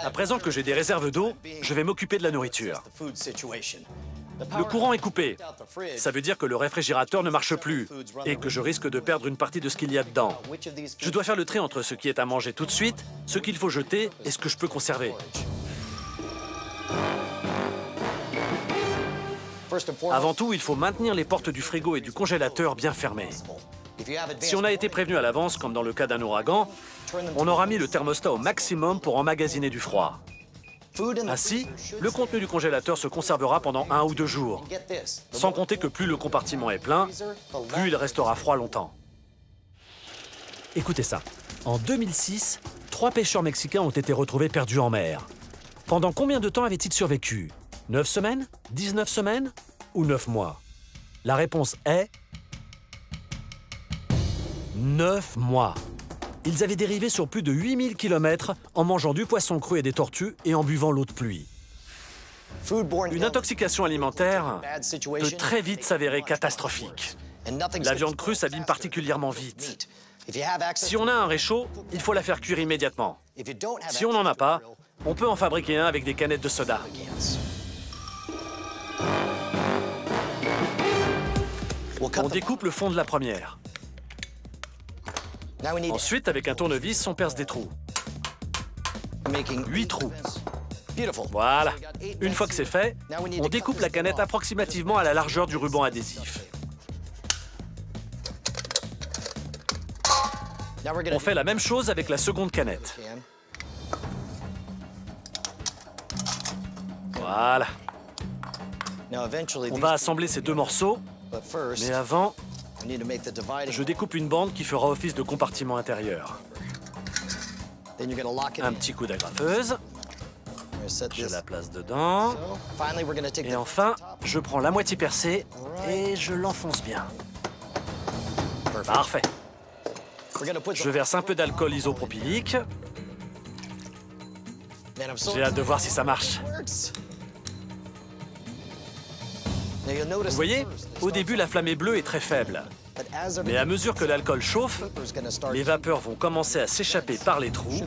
À présent que j'ai des réserves d'eau, je vais m'occuper de la nourriture. Le courant est coupé. Ça veut dire que le réfrigérateur ne marche plus et que je risque de perdre une partie de ce qu'il y a dedans. Je dois faire le tri entre ce qui est à manger tout de suite, ce qu'il faut jeter et ce que je peux conserver. Avant tout, il faut maintenir les portes du frigo et du congélateur bien fermées. Si on a été prévenu à l'avance, comme dans le cas d'un ouragan, on aura mis le thermostat au maximum pour emmagasiner du froid. Ainsi, le contenu du congélateur se conservera pendant 1 ou 2 jours. Sans compter que plus le compartiment est plein, plus il restera froid longtemps. Écoutez ça. En 2006, 3 pêcheurs mexicains ont été retrouvés perdus en mer. Pendant combien de temps avaient-ils survécu? 9 semaines? 19 semaines? Ou 9 mois? La réponse est... 9 mois. Ils avaient dérivé sur plus de 8000 km en mangeant du poisson cru et des tortues et en buvant l'eau de pluie. Une intoxication alimentaire peut très vite s'avérer catastrophique. La viande crue s'abîme particulièrement vite. Si on a un réchaud, il faut la faire cuire immédiatement. Si on n'en a pas, on peut en fabriquer un avec des canettes de soda. On découpe le fond de la première. Ensuite, avec un tournevis, on perce des trous. 8 trous. Voilà. Une fois que c'est fait, on découpe la canette approximativement à la largeur du ruban adhésif. On fait la même chose avec la seconde canette. Voilà. On va assembler ces 2 morceaux, mais avant, je découpe une bande qui fera office de compartiment intérieur. Un petit coup d'agrafeuse. Je la place dedans. Et enfin, je prends la moitié percée et je l'enfonce bien. Parfait. Je verse un peu d'alcool isopropylique. J'ai hâte de voir si ça marche. Vous voyez, au début, la flamme est bleue et très faible. Mais à mesure que l'alcool chauffe, les vapeurs vont commencer à s'échapper par les trous,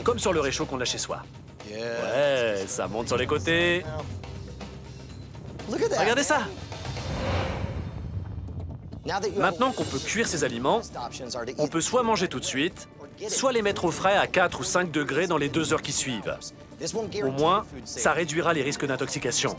comme sur le réchaud qu'on a chez soi. Ouais, ça monte sur les côtés. Regardez ça! Maintenant qu'on peut cuire ces aliments, on peut soit manger tout de suite, soit les mettre au frais à 4 ou 5 degrés dans les 2 heures qui suivent. Au moins, ça réduira les risques d'intoxication.